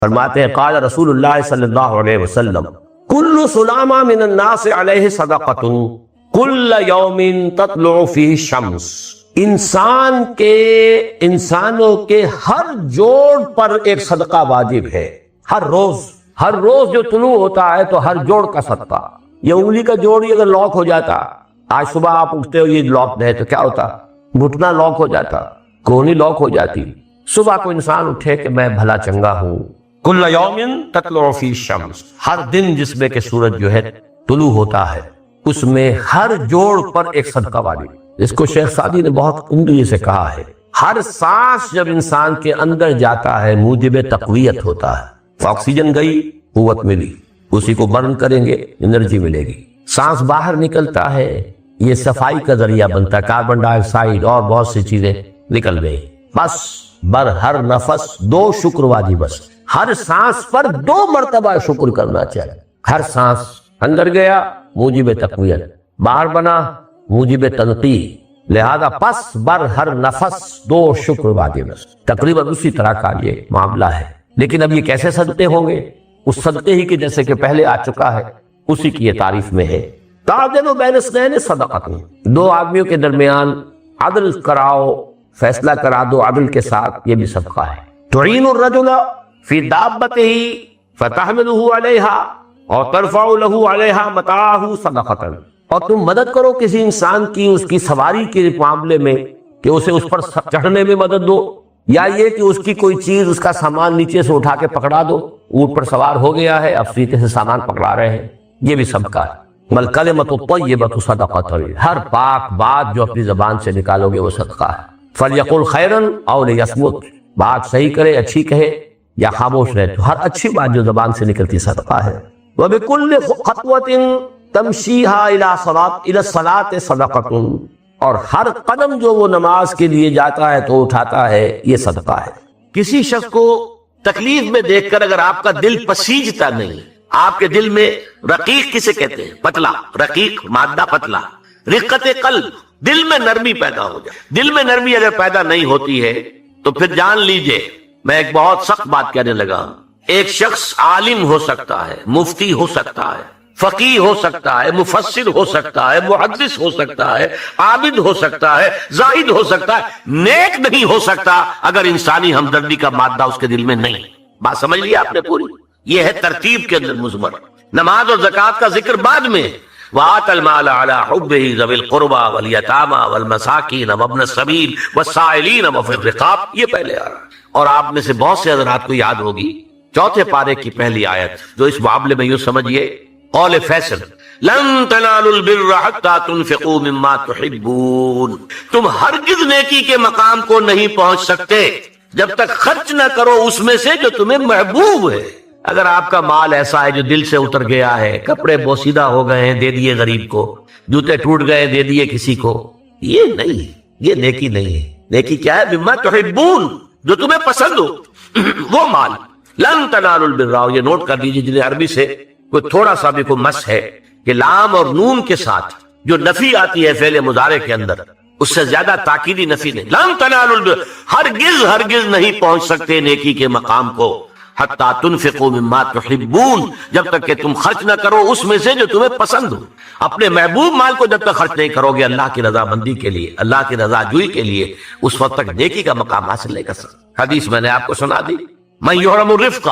فرماتے ہیں قال رسول اللہ صلی اللہ علیہ وسلم کل سلامہ من الناس علیہ صدقۃ کل یوم تطلع فیہ الشمس، انسانوں کے ہر جوڑ پر ایک صدقہ واجب ہے، ہر روز جو طلوع ہوتا ہے تو ہر جوڑ کا صدقہ۔ یہ انگلی کا جوڑ اگر لاک ہو جاتا، آج صبح آپ اٹھتے ہو یہ لاک ہے تو کیا ہوتا، گھٹنا لاک ہو جاتا، کونی لاک ہو جاتی۔ صبح کو انسان اٹھے کہ میں بھلا چنگا ہوں، کل یوم تطلع فیہ الشمس، ہر دن جس میں کہ سورج جو ہے طلوع ہوتا ہے اس میں ہر جوڑ پر ایک صدقہ واجب۔ اس کو شیخ سعدی نے بہت عمدگی سے کہا ہے، ہر سانس جب انسان کے اندر جاتا ہے موجب تقویت ہوتا ہے، آکسیجن گئی قوت ملی، اسی کو برن کریں گے انرجی ملے گی۔ سانس باہر نکلتا ہے یہ صفائی کا ذریعہ بنتا ہے، کاربن ڈائی آکسائڈ اور بہت سی چیزیں نکل گئی۔ بس بر ہر نفس 2 شکر واجب، بس ہر سانس پر 2 مرتبہ شکر کرنا چاہیے۔ ہر سانس اندر گیا موجب تقویت، باہر بنا موجب تنقی، لہذا پس بر ہر نفس 2 شکر واجب۔ تقریباً اسی طرح کا یہ معاملہ ہے، لیکن اب یہ کیسے صدقے ہوں گے؟ اس صدقے ہی کے جیسے کہ پہلے آ چکا ہے اسی کی یہ تعریف میں ہے۔ تعدل بین اثنین صدقۃ، 2 آدمیوں کے درمیان عدل کراؤ، فیصلہ کرا دو عدل کے ساتھ، یہ بھی صدقہ ہے۔ تعین الرجل فی دابتہ فتحملہ علیہا اور ترفع لہ علیہا متاعہ صدقۃ، اور تم مدد کرو کسی انسان کی اس کی سواری کے معاملے میں کہ اسے اس پر چڑھنے میں مدد دو، یا یہ کہ اس کی کوئی چیز اس کا سامان نیچے سے اٹھا کے پکڑا دو، اونٹ پر سوار ہو گیا ہے اب سیتے سے سامان پکڑا رہے ہیں، یہ بھی صدقہ ہے۔ والکلمۃ الطیبۃ صدقۃ، ہر پاک بات جو اپنی زبان سے نکالو گے وہ صدقہ ہے۔ فلیقل خیرا او لیصمت، بات صحیح کرے اچھی کہے یا خاموش رہے، تو ہر اچھی بات جو زبان سے نکلتی صدقہ ہے۔ وبکل خطوۃ تمشیھا الی الصلاۃ صدقۃ، اور ہر قدم جو وہ نماز کے لیے جاتا ہے تو اٹھاتا ہے یہ صدقہ ہے۔ کسی شخص کو تکلیف میں دیکھ کر اگر آپ کا دل پسیجتا نہیں، آپ کے دل میں رقیق کسے کہتے ہیں؟ پتلا، رقیق مادہ پتلا، رقت قلب، دل میں نرمی پیدا ہو جائے۔ دل میں نرمی اگر پیدا نہیں ہوتی ہے تو پھر جان لیجئے، میں ایک بہت سخت بات کہنے لگا، ایک شخص عالم ہو سکتا ہے، مفتی ہو سکتا ہے، فقیہ ہو سکتا ہے، مفسر ہو سکتا ہے، محدث ہو سکتا ہے، عابد ہو سکتا ہے، زاہد ہو سکتا ہے، نیک نہیں ہو سکتا اگر انسانی ہمدردی کا مادہ اس کے دل میں نہیں۔ بات سمجھ لیا آپ نے پوری؟ یہ ہے ترتیب کے اندر مضمر۔ نماز اور زکوٰۃ کا ذکر بعد میں، وَآتَى الْمَالَ عَلَىٰ حُبِّهِ ذَوِي الْقُرْبَىٰ وَالْيَتَامَىٰ وَالْمَسَاكِينَ وَابْنَ السَّبِيلِ وَالسَّائِلِينَ وَفِي الرِّقَابِ، یہ پہلے آ رہا ہے۔ اور آپ میں سے بہت سے حضرات کو یاد ہوگی 4 پارے کی پہلی آیت، جو اس معاملے میں یوں سمجھیے قول فیصل، لن تنالوا البر حتى تنفقوا مما تحبون، تم ہرگز نیکی کے مقام کو نہیں پہنچ سکتے جب تک خرچ نہ کرو اس میں سے جو تمہیں محبوب ہے۔ اگر آپ کا مال ایسا ہے جو دل سے اتر گیا ہے، کپڑے بوسیدہ ہو گئے ہیں دے دیے غریب کو، جوتے ٹوٹ گئے دے دیے کسی کو، یہ نہیں، یہ نیکی نہیں ہے۔ نیکی کیا ہے؟ مما تحبون، جو تمہیں پسند ہو وہ مال۔ لن تنالوا البر، یہ نوٹ کر دیجیے جنہیں عربی سے کوئی تھوڑا سا بھی کوئی مس ہے کہ لام اور نون کے ساتھ جو نفی آتی ہے فعل مضارع کے اندر، اس سے زیادہ تاکیدی نفی نہیں۔ لن تنالوا البر، ہرگز نہیں پہنچ سکتے نیکی کے مقام کو، حتی تنفقوا مما تحبون، جب تک کہ تم خرچ نہ کرو اس میں سے جو تمہیں پسند ہو۔ اپنے محبوب مال کو جب تک خرچ نہیں کرو گے اللہ کی رضا مندی کے لیے، اللہ کی رضا جوئی کے لیے، اس وقت تک نیکی کا مقام حاصل نہیں کر سکتے۔ حدیث میں نے آپ کو سنا دی، من یحرم الرفق،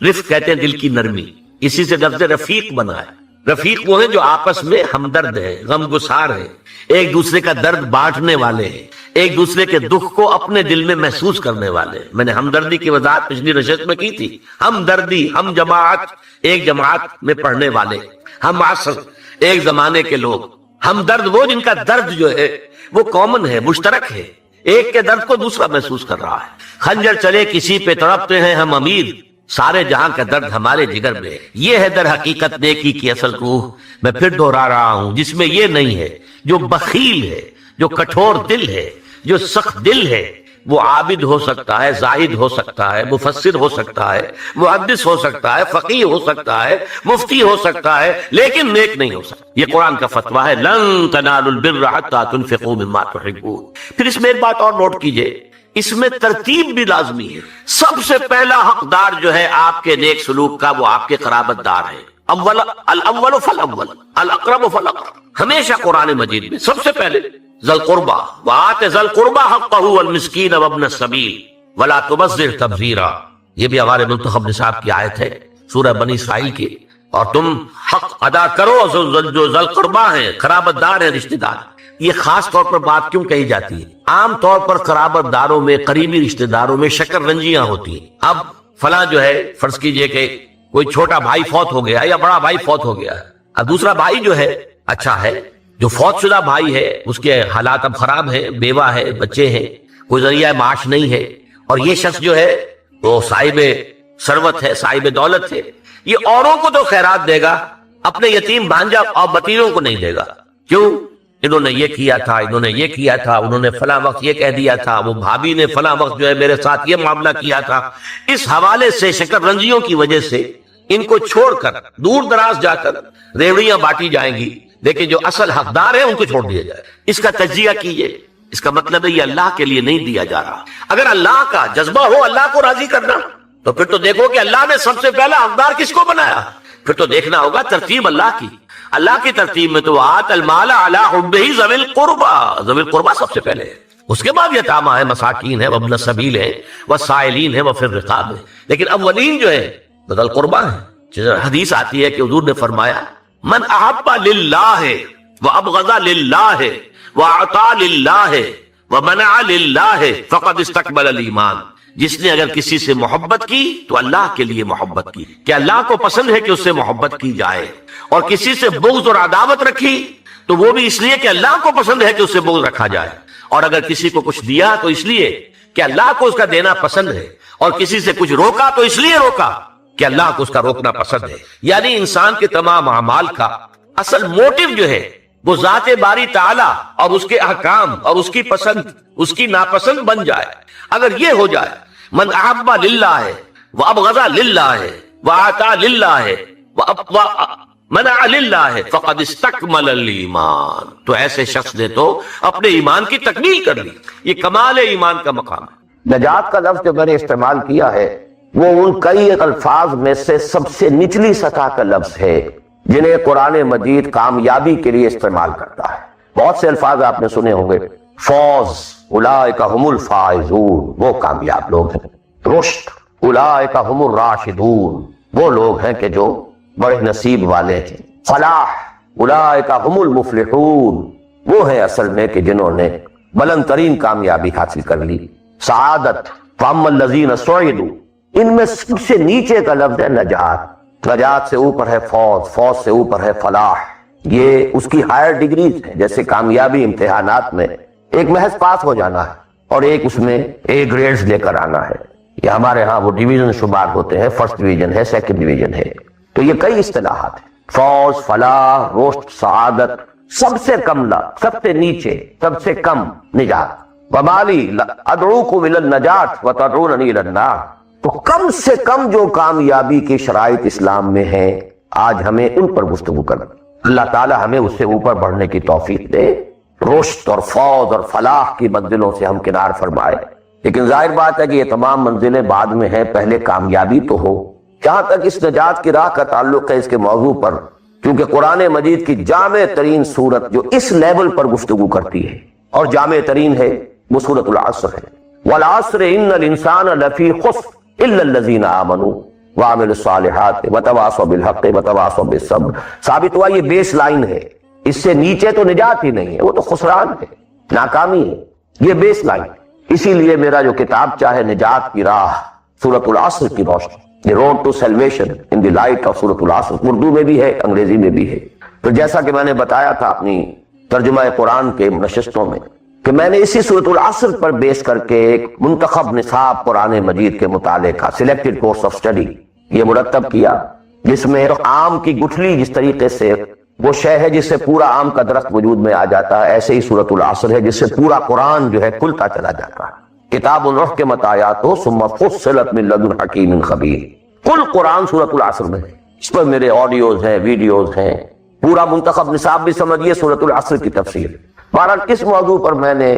رفق کہتے ہیں دل کی نرمی، اسی سے لفظ رفیق بنا ہے۔ رفیق وہ ہیں جو آپس میں ہمدرد ہیں، غم گسار ہیں، ایک دوسرے کا درد بانٹنے والے ہیں، ایک دوسرے کے دکھ کو اپنے دل میں محسوس کرنے والے ہیں۔ میں نے ہمدردی کی وضاحت پچھلی نشست میں کی تھی۔ ہمدردی، ہم جماعت، ایک جماعت میں پڑھنے والے، ہم عصر، ایک زمانے کے لوگ۔ ہمدرد وہ جن کا درد جو ہے وہ کامن ہے، مشترک ہے، ایک کے درد کو دوسرا محسوس کر رہا ہے۔ خنجر چلے کسی پہ تڑپتے ہیں ہم امیر، سارے جہاں کا درد ہمارے جگر میں ہے۔ یہ ہے در حقیقت نیکی کی اصل روح۔ میں پھر دہرا رہا ہوں، جس میں یہ نہیں ہے، جو بخیل ہے، جو کٹھور دل ہے، جو سخت دل ہے، وہ عابد ہو سکتا ہے، زاہد ہو سکتا ہے، مفسر ہو سکتا ہے، محدث ہو سکتا ہے، فقیہ ہو سکتا ہے، مفتی ہو سکتا ہے، لیکن نیک نہیں ہو سکتا۔ یہ قرآن کا فتویٰ ہے، لن تنالوا البر حتى تنفقوا مما تحبون۔ پھر اس میں ایک بات اور نوٹ کیجئے، اس میں ترتیب بھی لازمی ہے. سب سے پہلا حقدار جو ہے آپ کے نیک سلوک کا وہ آپ کے قرابت دار ہے. الاول فالاول الاقرب فالاقرب. ہمیشہ قرآن مجید میں سب سے پہلے ذی القربى وآت ذی القربى حقہ والمسکین وابن السبیل ولا تبذر تبذیرا. یہ بھی ہمارے منتخب نصاب کی آیت ہے سورہ بنی اسرائیل کی. اور تم حق ادا کرو جو ذی القربى ہیں، قرابت دار ہیں، رشتہ دار. یہ خاص طور پر بات کیوں کہی جاتی ہے؟ عام طور پر قرابت داروں میں، قریبی رشتہ داروں میں شکر رنجیاں ہوتی ہیں. اب فلاں جو ہے، فرض کیجئے کہ کوئی چھوٹا بھائی فوت ہو گیا یا بڑا بھائی فوت ہو گیا، اب دوسرا بھائی جو ہے اچھا ہے، جو فوت شدہ بھائی ہے اس کے حالات اب خراب ہیں، بیوہ ہے، بچے ہیں، کوئی ذریعہ معاش نہیں ہے، اور یہ شخص جو ہے وہ صاحب ثروت ہے، صاحب دولت ہے. یہ اوروں کو تو خیرات دے گا، اپنے یتیم بھانجا اور بتیروں کو نہیں دے گا. کیوں؟ انہوں نے یہ کیا تھا، انہوں نے یہ کیا تھا، انہوں نے فلاں وقت یہ کہہ دیا تھا، وہ بھابھی نے فلاں وقت جو ہے میرے ساتھ یہ معاملہ کیا تھا. اس حوالے سے شکر رنجیوں کی وجہ سے ان کو چھوڑ کر دور دراز جا کر ریوڑیاں بانٹی جائیں گی، لیکن جو اصل حقدار ہے ان کو چھوڑ دیا جائے. اس کا تجزیہ کیجئے. اس کا مطلب ہے یہ اللہ کے لیے نہیں دیا جا رہا. اگر اللہ کا جذبہ ہو اللہ کو راضی کرنا تو پھر تو دیکھو کہ اللہ نے سب سے پہلا حقدار کس کو بنایا. پھر تو دیکھنا ہوگا ترتیب اللہ کی. اللہ کی ترتیب میں تو آت المال علی حبہ ذوی القربى، ذوی القربى سب سے پہلے ہے. اس کے بعد یتامى ہے، مساکین ہے، وابن السبیل ہے، والسائلین ہے، وفی الرقاب ہے. لیکن اولین جو ہے ذوی القربى ہے. حدیث آتی ہے کہ حضور نے فرمایا من احب للہ وابغض للہ واعطى للہ ومنع للہ فقد استقبل الایمان. جس نے اگر کسی سے محبت کی تو اللہ کے لیے محبت کی، کہ اللہ کو پسند ہے کہ اس سے محبت کی جائے، اور کسی سے بغض اور عداوت رکھی تو وہ بھی اس لیے کہ اللہ کو پسند ہے کہ اس سے بغض رکھا جائے. اور اگر کسی کو کچھ دیا تو اس لیے کہ اللہ کو اس کا دینا پسند ہے، اور کسی سے کچھ روکا تو اس لیے روکا کہ اللہ کو اس کا روکنا پسند ہے. یعنی انسان کے تمام اعمال کا اصل موٹیو جو ہے وہ ذات باری تعالی اور اس کے احکام اور اس کی پسند اس کی ناپسند بن جائے. اگر یہ ہو جائے من احب للہ وابغض للہ واعطى للہ ومنع للہ فقد استکمل الایمان، تو ایسے شخص نے تو اپنے ایمان کی تکمیل کر لی. یہ کمال ایمان کا مقام ہے. نجات کا لفظ جو میں نے استعمال کیا ہے وہ ان کئی الفاظ میں سے سب سے نچلی سطح کا لفظ ہے جنہیں قرآن مجید کامیابی کے لیے استعمال کرتا ہے. بہت سے الفاظ آپ نے سنے ہوں گے. فوز اولئک هم الفائزون، وہ کامیاب لوگ ہیں. رشد اولئک هم الراشدون، وہ لوگ ہیں کہ جو بڑے نصیب والے ہیں. فلاح اولئک هم المفلحون، وہ ہیں اصل میں کہ جنہوں نے بلند ترین کامیابی حاصل کر لی. سعادت فاما الذین سعدوا، ان میں سب سے نیچے کا لفظ ہے نجات. نجات سے اوپر ہے فوز، فوز سے اوپر ہے فلاح. یہ اس کی ہائر ڈگریز ہے. جیسے کامیابی امتحانات میں ایک محض پاس ہو جانا ہے اور ایک اس میں اے گریڈز لے کر آنا ہے. یہ ہمارے ہاں وہ ڈویژن شمار ہوتے ہیں، فرسٹ ڈویژن ہے، سیکنڈ ڈویژن ہے. تو یہ کئی اصطلاحات ہیں. فوز، فلاح، رشد، سعادت، سب سے کم لفظ، سب سے نیچے، سب سے کم نجات. ومالی ادعوکم الی النجات وتدعوننی الی النار. تو کم سے کم جو کامیابی کی شرائط اسلام میں ہیں آج ہمیں ان پر گفتگو کرنا. اللہ تعالی ہمیں اس سے اوپر بڑھنے کی توفیق دے. رشد اور فوز اور فلاح کی منزلوں سے ہم کنار فرمائے. لیکن ظاہر بات ہے کہ یہ تمام منزلیں بعد میں ہیں، پہلے کامیابی تو ہو. جہاں تک اس نجات کی راہ کا تعلق ہے اس کے موضوع پر، کیونکہ قرآن مجید کی جامع ترین صورت جو اس لیول پر گفتگو کرتی ہے اور جامع ترین ہے وہ سورۃ العصر ہے. والعصر ان الانسان لفی خسر الا الذین آمنوا وعملوا الصالحات وتواصوا بالحق وتواصوا بالصبر. ثابت ہوا یہ بیس لائن ہے، اس سے نیچے تو نجات ہی نہیں ہے، وہ تو خسران ہے، ناکامی ہے. یہ بیس لائن. اسی لیے میرا جو کتاب چاہے نجات کی راہ سورۃ العصر کی روشنی، The Road to Salvation in the Light of سورۃ العصر، اردو میں بھی ہے، انگریزی میں بھی ہے. تو جیسا کہ میں نے بتایا تھا اپنی ترجمہ قرآن کے نشستوں میں کہ میں نے اسی سورۃ العصر پر بیس کر کے ایک منتخب نصاب قرآن مجید کے مطالعے کا سلیکٹڈ کورس آف اسٹڈی یہ مرتب کیا، جس میں آم کی گٹھلی جس طریقے سے وہ شے ہے جس سے پورا آم کا درخت وجود میں آ جاتا ہے، ایسے ہی سورۃ العصر ہے جس سے پورا قرآن جو ہے کھلتا چلا جاتا ہے. کتاب احکمت آیاتہ ثم فصلت من لدن حکیم خبیر. کل قرآن سورۃ العصر میں ہے. اس پر میرے آڈیوز ہیں، ویڈیوز ہیں، پورا منتخب نصاب بھی سمجھیے سورۃ العصر کی تفسیر. بہرحال اس موضوع پر میں نے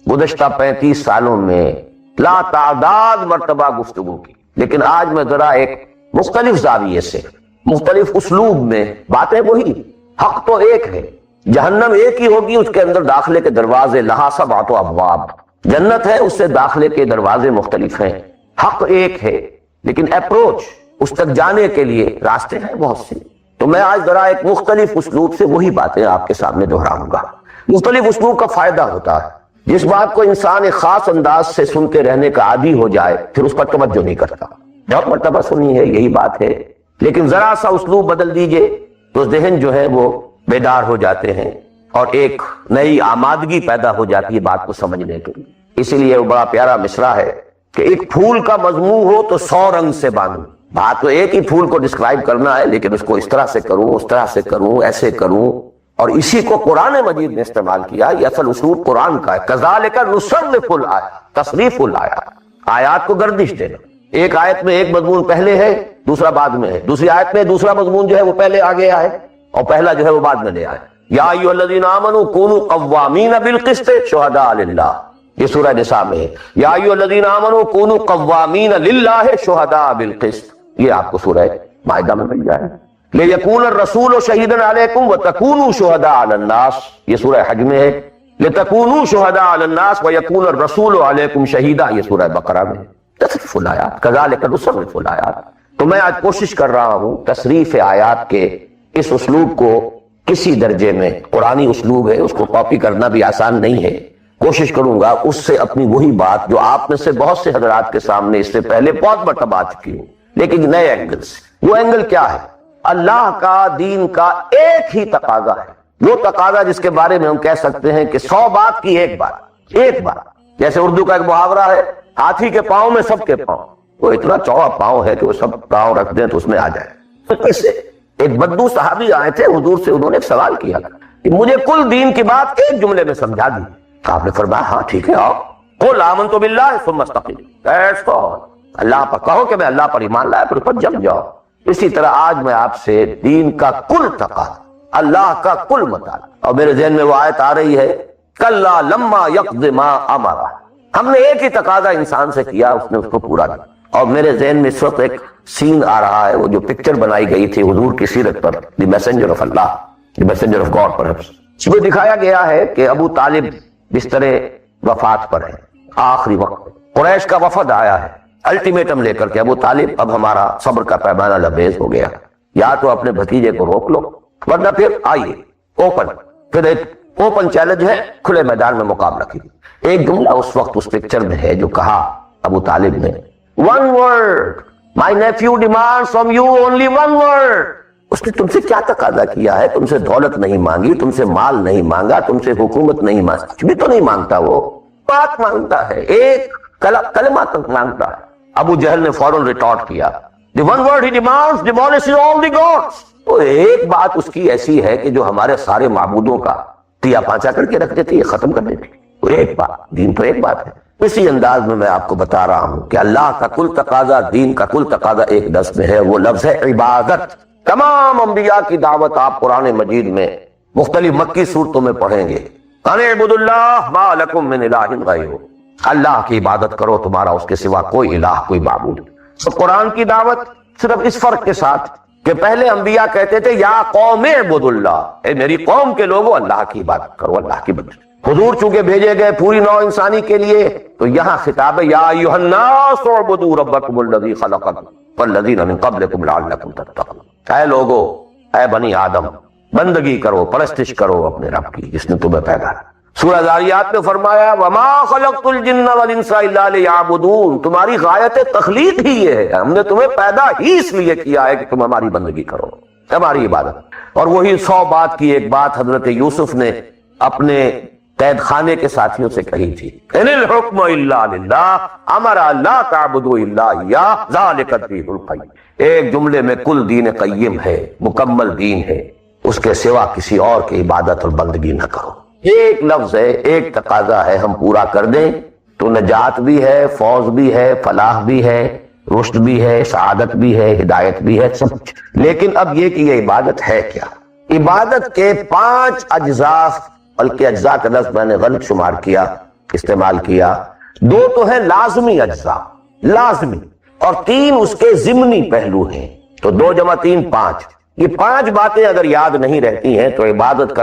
گزشتہ 35 سالوں میں لا تعداد مرتبہ گفتگو کی، لیکن آج میں ذرا ایک مختلف زاویے سے، مختلف اسلوب میں، باتیں وہی، حق تو ایک ہے، جہنم ایک ہی ہوگی، اس کے اندر داخلے کے دروازے لہا سبعۃ ابواب، جنت ہے اس سے داخلے کے دروازے مختلف ہیں، حق ایک ہے، لیکن اپروچ اس تک جانے کے لیے راستے ہیں بہت سے۔ تو میں آج ذرا ایک مختلف اسلوب سے وہی باتیں آپ کے سامنے دہراؤں گا۔ مختلف اسلوب کا فائدہ ہوتا ہے، جس بات کو انسان ایک خاص انداز سے سنتے رہنے کا عادی ہو جائے پھر اس پر توجہ نہیں کرتا۔ بہت مرتبہ سنی ہے، یہی بات ہے، لیکن ذرا سا اسلوب بدل دیجئے تو ذہن جو ہے وہ بیدار ہو جاتے ہیں اور ایک نئی آمادگی پیدا ہو جاتی ہے بات کو سمجھنے کے لیے۔ اسی لیے وہ بڑا پیارا مصرع ہے کہ ایک پھول کا مضمون ہو تو 100 رنگ سے باندھوں۔ بات تو ایک ہی پھول کو ڈسکرائب کرنا ہے، لیکن اس کو اس طرح سے کروں، اس طرح سے کروں، ایسے کروں، اور اسی کو قرآن مجید نے استعمال کیا۔ یہ اصل اصول قرآن کا ہے، کذالک نصرف الآیات، تصریف الآیات، آیات کو گردش دینا۔ ایک آیت میں ایک مضمون پہلے ہے، دوسرا بعد میں ہے، دوسری آیت میں دوسرا مضمون جو ہے وہ پہلے آگے آئے اور پہلا جو ہے وہ بعد میں لے آئے۔ یا ایھا الذین آمنوا کونوا قوامین بالقسط شہداء للہ، یہ سورہ نساء میں ہے۔ یا ایھا الذین آمنوا کونوا قوامین للہ شہداء بالقسط، یہ آپ کو سورہ مائدہ میں مل جائے۔ لِيَكُونَ الرَّسُولُ شَهِيدًا عَلَيْكُمْ وَتَكُونُوا شُهَدَاءَ عَلَى النَّاسِ، یہ سورہ حج میں ہے۔ لِتَكُونُوا شُهَدَاءَ عَلَى النَّاسِ وَيَكُونَ الرَّسُولُ عَلَيْكُمْ شَهِيدًا، یہ سورہ بقرہ میں ہے۔ تصریف الآیات، کذالک نصرف الآیات۔ تو میں آج کوشش کر رہا ہوں تصریف آیات کے اس اسلوب کو کسی درجے میں، قرآنی اسلوب ہے، اس کو کاپی کرنا بھی آسان نہیں ہے، کوشش کروں گا اس سے اپنی وہی بات جو آپ میں سے بہت سے حضرات کے سامنے اس سے پہلے بہت مرتبہ آ چکی ہوں، لیکن نئے اینگل سے۔ وہ اینگل کیا ہے؟ اللہ کا، دین کا ایک ہی تقاضا ہے، وہ تقاضا جس کے بارے میں ہم کہہ سکتے ہیں کہ 100 بات کی ایک بات، ایک بات۔ جیسے اردو کا ایک محاورہ ہے، ہاتھی کے پاؤں میں سب کے پاؤں، وہ اتنا چوڑا پاؤں ہے کہ وہ سب پاؤں رکھ دیں تو اس میں آ جائے۔ کیسے؟ ایک بدو صحابی آئے تھے حضور سے، انہوں نے ایک سوال کیا کہ مجھے کل دین کی بات ایک جملے میں سمجھا دی۔ آپ نے فرمایا ہاں ٹھیک ہے، آؤ، قل آمنت باللہ ثم استقم، اللہ پر کہو کہ میں اللہ پر ایمان لایا، پھر اس پر جم جاؤ۔ اسی طرح آج میں آپ سے دین کا کل تقاضا، اللہ کا کل مطالبہ، اور میرے ذہن میں وہ آیت آ رہی ہے کلا لما یقض ما امرہ، ہم نے ایک ہی تقاضا انسان سے کیا، اس نے اس کو پورا کیا۔ اور میرے ذہن میں اس وقت ایک سین آ رہا ہے، وہ جو پکچر بنائی گئی تھی حضور کی سیرت پر، the messenger of Allah, the messenger of God perhaps, اس میں دکھایا گیا ہے کہ ابو طالب بستر وفات پر ہے، آخری وقت قریش کا وفد آیا ہے الٹیمیٹم لے کر کے، ابو طالب اب ہمارا صبر کا پیمانہ لبریز ہو گیا، یا تو اپنے بھتیجے کو روک لو ورنہ پھر آئیے اوپن، پھر ایک اوپن چیلنج ہے، کھلے میدان میں مقابلہ کیجیے۔ ایک جملہ اس وقت اس پکچر میں ہے جو کہا ابو طالب نے، one word, my nephew demands from you only one word۔ اس نے تم سے کیا تقاضا کیا ہے؟ تم سے دولت نہیں مانگی، تم سے مال نہیں مانگا، تم سے حکومت نہیں مانگا، کچھ بھی تو نہیں مانگتا، وہ بات مانگتا ہے، ایک کلمہ تک مانگتا ہے۔ ابو جہل نے فوراً ریٹارٹ کیا، the one word he demands demolishes all the gods۔ وہ ایک بات اس کی ایسی ہے کہ جو ہمارے سارے معبودوں کا تیا پانچا کر کے رکھ دیتی ہے، ختم کر دیتی ہے۔ وہ ایک بات، دین تو ایک بات ہے۔ اسی انداز میں آپ کو بتا رہا ہوں کہ اللہ کا کل تقاضا، دین کا کل تقاضا ایک لفظ میں ہے، وہ لفظ ہے عبادت۔ تمام انبیاء کی دعوت آپ قرآن مجید میں مختلف مکی صورتوں میں پڑھیں گے، ان اعبدوا اللہ ما لکم من الہ غیرہ، اللہ کی عبادت کرو، تمہارا اس کے سوا کوئی الہ، کوئی معبود۔ تو قرآن کی دعوت صرف اس فرق کے ساتھ کہ پہلے انبیاء کہتے تھے یا قوم اعبدوا اللہ، اے میری قوم کے لوگوں اللہ کی عبادت کرو، اللہ کی بندگی۔ حضور چونکہ بھیجے گئے پوری نوع انسانی کے لیے، تو یہاں خطاب ہے یا ایھا الناس اعبدوا ربکم الذی خلقکم والذین من قبلکم لعلکم تتقون، اے لوگو، اے بنی آدم، بندگی کرو، پرستش کرو اپنے رب کی جس نے تمہیں پیدا کیا۔ سورہ ذاریات میں فرمایا وما خلقت الجن والانس الا لیعبدون، تمہاری غایت تخلیق ہی یہ ہے، ہم نے تمہیں پیدا ہی اس لیے کیا ہے کہ تم ہماری بندگی کرو، ہماری عبادت۔ اور وہی 100 بات کی ایک بات حضرت یوسف نے اپنے قید خانے کے ساتھیوں سے کہی تھی، ان الحکم الا للہ امر لا تعبدوا الا ایاہ ذالک الدین القیم۔ ایک جملے میں کل دین قیم ہے، مکمل دین ہے، اس کے سوا کسی اور کی عبادت اور بندگی نہ کرو۔ ایک لفظ ہے، ایک تقاضا ہے، ہم پورا کر دیں تو نجات بھی ہے، فوز بھی ہے، فلاح بھی ہے، رشد بھی ہے، سعادت بھی ہے، ہدایت بھی ہے، سب کچھ۔ لیکن اب یہ کہ یہ عبادت ہے کیا؟ عبادت کے 5 اجزاء، بلکہ اجزاء کا لفظ میں نے غلط شمار کیا، استعمال کیا، دو تو ہے لازمی اجزاء، لازمی، اور تین اس کے ضمنی پہلو ہیں، تو 2 + 3 = 5۔ یہ 5 باتیں اگر یاد نہیں رہتی ہیں تو عبادت کا